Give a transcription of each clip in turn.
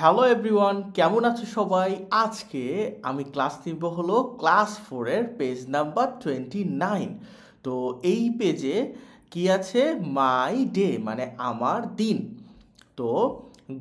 Hello everyone, কেমন আছো সবাই? আজকে আমি ক্লাস নিব হলো ক্লাস 4-এর পেজ নাম্বার 29। তো এই পেজে কি আছে? মাই ডে মানে আমার দিন। তো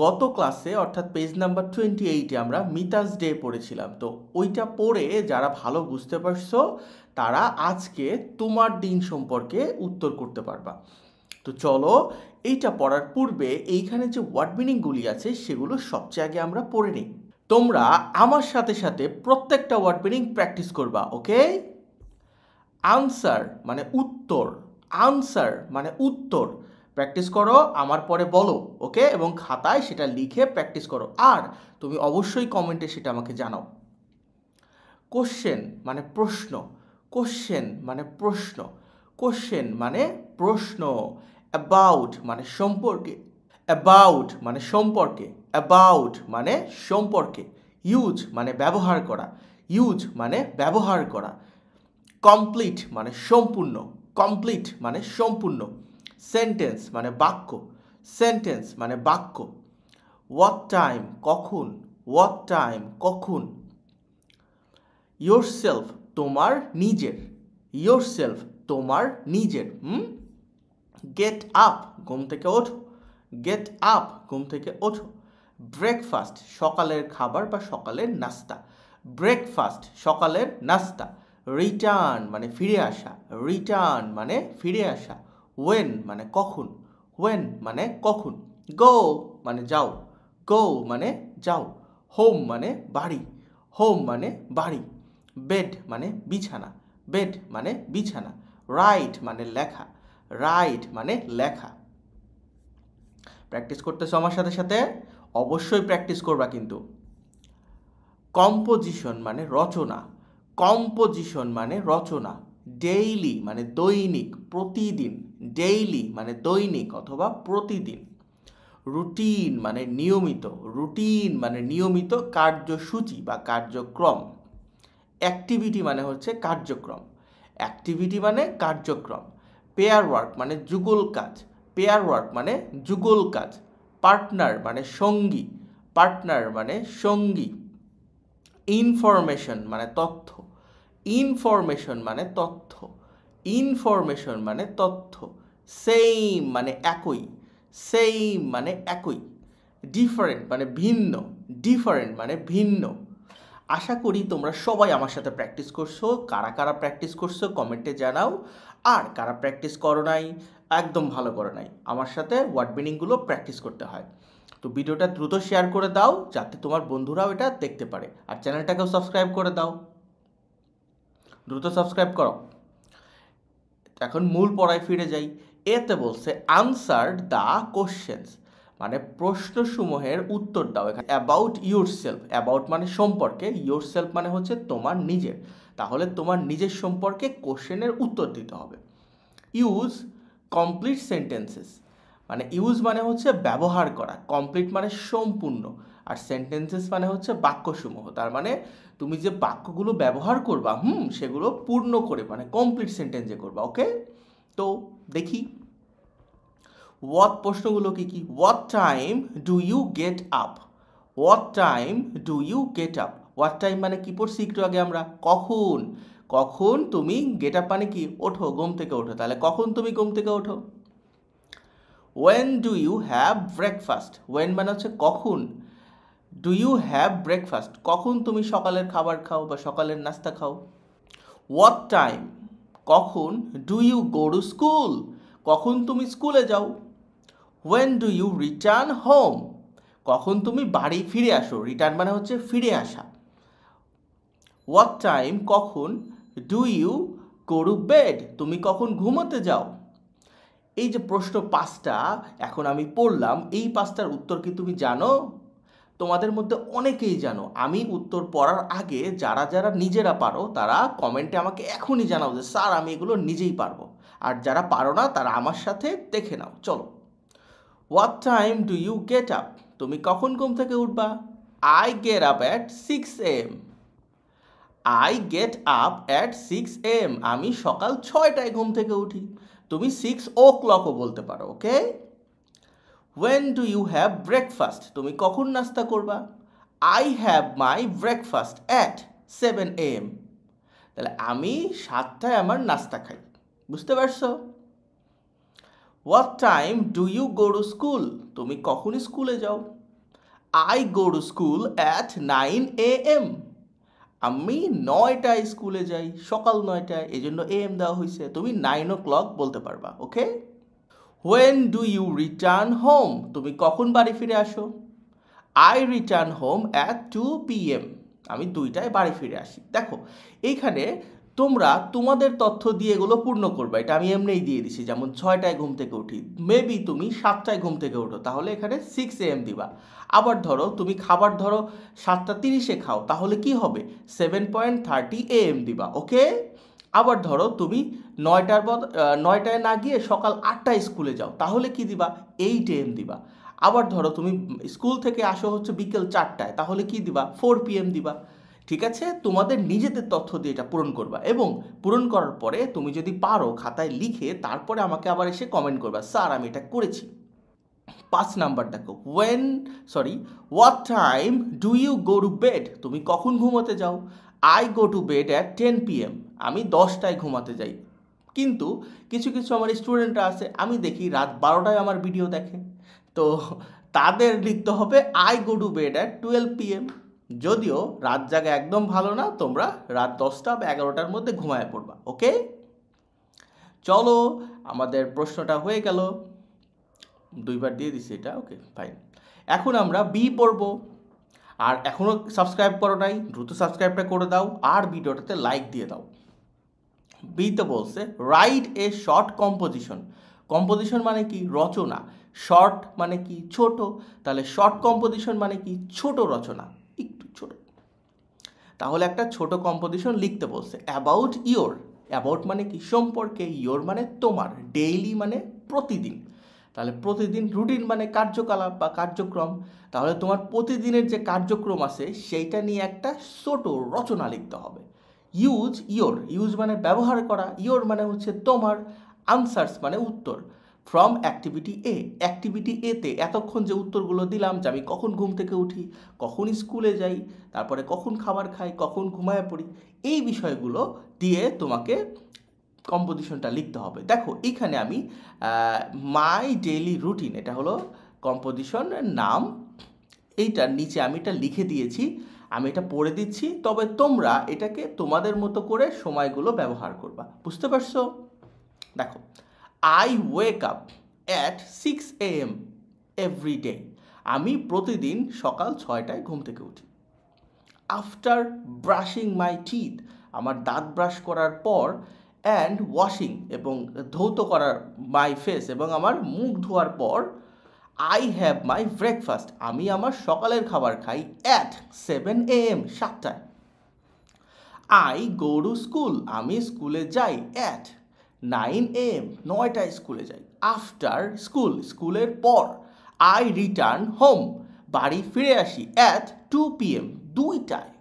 গত ক্লাসে অর্থাৎ পেজ নাম্বার 28-এ আমরা মিতাস ডে পড়েছিলাম। তো ওইটা পড়ে যারা ভালো বুঝতে পারছো তারা আজকে তোমার দিন সম্পর্কে উত্তর করতে পারবা। তো চলো, এইটা পড়ার পূর্বে এইখানে যে ওয়ার্ড মিনিংগুলি আছে সেগুলো সবচেয়ে আগে আমরা পড়ে নিই। তোমরা আমার সাথে সাথে প্রত্যেকটা ওয়ার্ড মিনিং প্র্যাকটিস করবা, ওকে? আনসার মানে উত্তর, আনসার মানে উত্তর। প্র্যাকটিস করো, আমার পরে বলো, ওকে? এবং খাতায় সেটা লিখে প্র্যাকটিস করো, আর তুমি অবশ্যই কমেন্টে সেটা আমাকে জানাও। কোশ্চেন মানে প্রশ্ন, কোশ্চেন মানে প্রশ্ন, কোশ্চেন মানে প্রশ্ন। অ্যাবাউট মানে সম্পর্কে, অ্যাবাউট মানে সম্পর্কে, অ্যাবাউট মানে সম্পর্কে। ইউজ মানে ব্যবহার করা, ইউজ মানে ব্যবহার করা। কমপ্লিট মানে সম্পূর্ণ, কমপ্লিট মানে সম্পূর্ণ। সেন্টেন্স মানে বাক্য, সেন্টেন্স মানে বাক্য। হোয়াট টাইম কখন, হোয়াট টাইম কখন। yourself তোমার নিজের, yourself তোমার নিজের। গেট আপ ঘুম থেকে ওঠো, গেট আপ ঘুম থেকে ওঠো। ব্রেকফাস্ট সকালের খাবার বা সকালের নাস্তা, ব্রেকফাস্ট সকালের নাস্তা। রিটার্ন মানে ফিরে আসা, রিটার্ন মানে ফিরে আসা। ওয়েন মানে কখন, ওয়েন মানে কখন। গো মানে যাও, গো মানে যাও। হোম মানে বাড়ি, হোম মানে বাড়ি। বেড মানে বিছানা, বেড মানে বিছানা। রাইট মানে লেখা, রাইট মানে লেখা। প্র্যাকটিস করতেছো আমার সাথে সাথে? অবশ্যই প্র্যাকটিস করবা কিন্তু। কম্পোজিশন মানে রচনা, কম্পোজিশন মানে রচনা। ডেইলি মানে দৈনিক, প্রতিদিন। ডেইলি মানে দৈনিক অথবা প্রতিদিন। রুটিন মানে নিয়মিত, রুটিন মানে নিয়মিত কার্যসূচি বা কার্যক্রম। অ্যাক্টিভিটি মানে হচ্ছে কার্যক্রম, অ্যাক্টিভিটি মানে কার্যক্রম। পেয়ার ওয়ার্ক মানে যুগল কাজ, পেয়ার ওয়ার্ক মানে যুগল কাজ। পার্টনার মানে সঙ্গী, পার্টনার মানে সঙ্গী। ইনফরমেশন মানে তথ্য, ইনফরমেশন মানে তথ্য, ইনফরমেশন মানে তথ্য। সেম মানে একই, সেম মানে একই। ডিফারেন্ট মানে ভিন্ন, ডিফারেন্ট মানে ভিন্ন। আশা করি তোমরা সবাই আমার সাথে প্র্যাকটিস করছো। কারা কারা প্র্যাকটিস করছো কমেন্টে জানাও, আর কারা প্র্যাকটিস করো নাই, একদম ভালো করো নাই, আমার সাথে ওয়ার্ড মিনিংগুলো প্র্যাকটিস করতে হয়। তো ভিডিওটা দ্রুত শেয়ার করে দাও যাতে তোমার বন্ধুরাও এটা দেখতে পারে, আর চ্যানেলটাকেও সাবস্ক্রাইব করে দাও, দ্রুত সাবস্ক্রাইব করো। এখন মূল পড়ায় ফিরে যাই। এতে বলছে আনসার দ্য কোশ্চেন্স মানে প্রশ্নসমূহের উত্তর দাও। এখানে অ্যাবাউট ইউর সেলফ, অ্যাবাউট মানে সম্পর্কে, ইউর সেলফ মানে হচ্ছে তোমার নিজের, তাহলে তোমার নিজের সম্পর্কে কোশ্চেনের উত্তর দিতে হবে। ইউজ কমপ্লিট সেন্টেন্সেস মানে ইউজ মানে হচ্ছে ব্যবহার করা, কমপ্লিট মানে সম্পূর্ণ, আর সেন্টেন্সেস মানে হচ্ছে বাক্যসমূহ। তার মানে তুমি যে বাক্যগুলো ব্যবহার করবা সেগুলো পূর্ণ করে মানে কমপ্লিট সেন্টেন্সে করবা, ওকে? তো দেখি হোয়াট প্রশ্নগুলো কি কি। What time do you get up, what time do you get up. What time মানে কি পড়ছি একটু আগে আমরা? কখন, কখন তুমি গেট আপ মানে কি? ওঠো, ঘুম থেকে ওঠো, তাহলে কখন তুমি ঘুম থেকে ওঠো। When do you have breakfast, when মানে হচ্ছে কখন। ডু ইউ হ্যাভ ব্রেকফাস্ট কখন তুমি সকালের খাবার খাও বা সকালের নাস্তা খাও। হোয়াট টাইম কখন। Do you go to school কখন তুমি স্কুলে যাও। When do you return home কখন তুমি বাড়ি ফিরে আসো, রিটার্ন মানে হচ্ছে ফিরে আসা। হোয়াট টাইম কখন। Do you go to bed তুমি কখন ঘুমোতে যাও। এই যে প্রশ্ন পাঁচটা এখন আমি পড়লাম, এই পাঁচটার উত্তর কি তুমি জানো? তোমাদের মধ্যে অনেকেই জানো। আমি উত্তর পড়ার আগে যারা যারা নিজেরা পারো তারা কমেন্টে আমাকে এখনই জানাও যে স্যার আমি এগুলো নিজেই পারবো, আর যারা পারো না তারা আমার সাথে দেখে নাও। চলো, what time do you get up তুমি কখন ঘুম থেকে উঠবা। I get up at 6 AM, I get up at 6 AM আমি সকাল 6টায় ঘুম থেকে উঠি। তুমি 6 o'clockও বলতে পারো, ওকে? When do you have breakfast? তুমি কখন নাস্তা করবা? I have my breakfast at 7 a.m. তাহলে আমি 7টায় আমার নাস্তা খাই। বুঝতে পারছো? What time do you go to school? তুমি কখন স্কুলে যাও? I go to school at 9 a.m. আমি 9টায় স্কুলে যাই, সকাল 9টায়, এই জন্য AM দেওয়া হয়েছে। তুমি 9 o'clock বলতে পারবা, ওকে? When do you return home? তুমি কখন বাড়ি ফিরে আসো? I return home at 2 p.m. আমি 2টায় বাড়ি ফিরে আসি। দেখো এইখানে তোমরা তোমাদের তথ্য দিয়ে এগুলো পূর্ণ করবে, এটা আমি এমনিই দিয়ে দিছি। যেমন 6টায় ঘুম থেকে উঠি, মেবি তুমি 7টায় ঘুম থেকে ওঠো, তাহলে এখানে 6 AM দিবা। আবার ধরো তুমি খাবার 7:30 খাও, তাহলে কি হবে? 7:30 AM দিবা, ওকে? আবার ধরো তুমি 9টায় না গিয়ে সকাল 8টায় স্কুলে যাও, তাহলে কি দিবা? 8 AM দিবা। আবার ধরো তুমি স্কুল থেকে আসো হচ্ছে বিকেল 4টায়, তাহলে কি দিবা? 4 PM দিবা। ঠিক আছে, তোমাদের নিজেদের তথ্য দিয়ে এটা পূরণ করবা, এবং পূরণ করার পরে তুমি যদি পারো খাতায় লিখে তারপরে আমাকে আবার এসে কমেন্ট করবা, স্যার আমি এটা করেছি। 5 নাম্বার দেখো, what time do you go to bed? তুমি কখন ঘুমাতে যাও? I go to bed at 10 p.m. আমি 10টায় ঘুমাতে যাই। কিন্তু কিছু কিছু আমার স্টুডেন্টরা আছে, আমি দেখি রাত 12টায় আমার ভিডিও দেখে, তো তাদের লিখতে হবে I go to bed at 12 p.m. যদিও রাত জাগা একদম ভালো না, তোমরা রাত 10টা বা 11টার মধ্যে ঘুমায় পড়বা, ওকে? চলো আমাদের প্রশ্নটা হয়ে গেল, 2বার দিয়ে দিছি এটা, ওকে ফাইন। এখন আমরা বি পড়বো। আর এখনও সাবস্ক্রাইব করো নাই, দ্রুত সাবস্ক্রাইবটা করে দাও আর ভিডিওটাতে লাইক দিয়ে দাও। বিতে বলছে write a short composition. Composition মানে কি? রচনা। শর্ট মানে কি? ছোট। তাহলে শর্ট কম্পোজিশন মানে কি? ছোট রচনা, একটু ছোট। তাহলে একটা ছোট কম্পোজিশন লিখতে বলছে। অ্যাবাউট ইয়োর, অ্যাবাউট মানে কি? সম্পর্কে, ইয়োর মানে তোমার, ডেইলি মানে প্রতিদিন। তাহলে প্রতিদিন, রুটিন মানে কার্যকলাপ বা কার্যক্রম। তাহলে তোমার প্রতিদিনের যে কার্যক্রম আছে সেইটা নিয়ে একটা ছোট রচনা লিখতে হবে। ইউজ ইয়োর, ইউজ মানে ব্যবহার করা, ইয়োর মানে হচ্ছে তোমার, আনসার্স মানে উত্তর। ফ্রম অ্যাক্টিভিটি এ, অ্যাক্টিভিটি এতে এতক্ষণ যে উত্তরগুলো দিলাম, যে আমি কখন ঘুম থেকে উঠি, কখন স্কুলে যাই, তারপরে কখন খাবার খাই, কখন ঘুমায় পড়ি, এই বিষয়গুলো দিয়ে তোমাকে কম্পোজিশনটা লিখতে হবে। দেখো এইখানে আমি মাই ডেইলি রুটিন, এটা হলো কম্পোজিশনের নাম, এইটার নিচে আমি এটা লিখে দিয়েছি, আমি এটা পড়ে দিচ্ছি, তবে তোমরা এটাকে তোমাদের মতো করে সময়গুলো ব্যবহার করবা। বুঝতে পারছো? দেখো, I wake up at 6 AM every day. আমি প্রতিদিন সকাল 6টায় ঘুম থেকে উঠি। আফটার ব্রাশিং মাই টিথ, আমার দাঁত ব্রাশ করার পর, অ্যান্ড ওয়াশিং এবং ধৌত করার মাই ফেস এবং আমার মুখ ধোয়ার পর, আই হ্যাভ মাই ব্রেকফাস্ট, আমি আমার সকালের খাবার খাই অ্যাট 7 AM 7টায়। আই গো টু স্কুল, আমি স্কুলে যাই অ্যাট 9 AM 9টায় স্কুলে যাই। আফটার স্কুল, স্কুলের পর, আই রিটার্ন হোম, বাড়ি ফিরে আসি অ্যাট 2 PM 2টায়,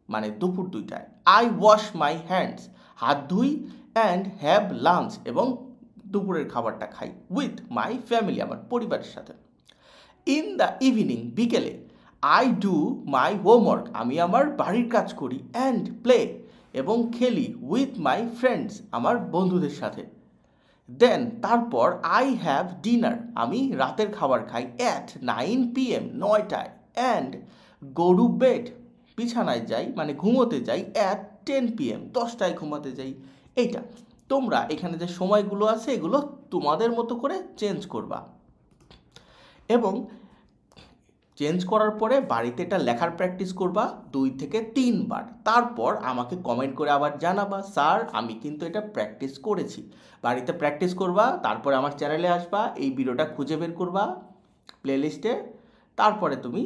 মানে দুপুর 2টায়। আই ওয়াশ মাই হ্যান্ডস, হাত ধুই, অ্যান্ড হ্যাভ লাঞ্চ এবং দুপুরের খাবারটা খাই উইথ মাই ফ্যামিলি, আমার পরিবারের সাথে। ইন দ্য ইভিনিং, বিকেলে, আই ডু মাই হোমওয়ার্ক, আমি আমার বাড়ির কাজ করি, অ্যান্ড প্লে এবং খেলি উইথ মাই ফ্রেন্ডস, আমার বন্ধুদের সাথে। দেন তারপর, আই হ্যাভ ডিনার, আমি রাতের খাবার খাই অ্যাট 9 PM 9টায়, অ্যান্ড গো টু বেড, বিছানায় যাই মানে ঘুমোতে যাই অ্যাট 10 PM 10টায় ঘুমাতে যাই। এইটা তোমরা এখানে যে সময়গুলো আছে এগুলো তোমাদের মতো করে চেঞ্জ করবা, এবং চেঞ্জ করার পরে বাড়িতে এটা লেখার প্র্যাকটিস করবা 2 থেকে 3 বার। তারপর আমাকে কমেন্ট করে আবার জানাবা, স্যার আমি কিন্তু এটা প্র্যাকটিস করেছি। বাড়িতে প্র্যাকটিস করবা, তারপরে আমার চ্যানেলে আসবা, এই ভিডিওটা খুঁজে বের করবা প্লেলিস্টে, তারপরে তুমি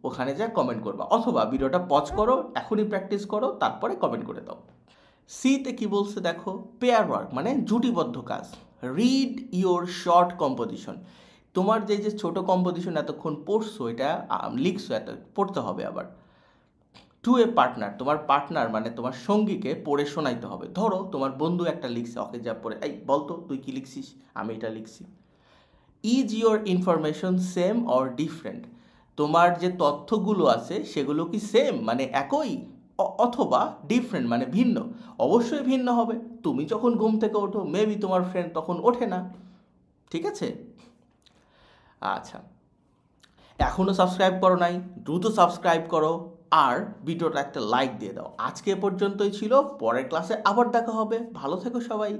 ওখানে যা কমেন্ট করবা, অথবা ভিডিওটা পজ করো, এখনই প্র্যাকটিস করো, তারপরে কমেন্ট করে দাও। সিতে কি বলছে দেখো, পেয়ার ওয়ার্ক মানে জুটিবদ্ধ কাজ। রিড ইয়োর শর্ট কম্পোজিশন, তোমার যে ছোট কম্পোজিশন এতক্ষণ পড়ছো, এটা লিখছো, এত পড়তে হবে আবার। টু এ পার্টনার, তোমার পার্টনার মানে তোমার সঙ্গীকে পড়ে শোনাইতে হবে। ধরো তোমার বন্ধু একটা লিখছে, ওকে যা পড়ে, এই বলতো তুই কি লিখছিস, আমি এটা লিখছি। Is your information same or different? তোমার যে তথ্যগুলো আছে সেগুলো কি সেম মানে একই, অথবা ডিফারেন্ট মানে ভিন্ন? অবশ্যই ভিন্ন হবে। তুমি যখন ঘুম থেকে ওঠো, মেবি তোমার ফ্রেন্ড তখন ওঠে না। ঠিক আছে? আচ্ছা, এখনও সাবস্ক্রাইব করো নাই, দ্রুত সাবস্ক্রাইব করো আর ভিডিওটা একটা লাইক দিয়ে দাও। আজকে এ পর্যন্তই ছিল, পরের ক্লাসে আবার দেখা হবে। ভালো থেকো সবাই।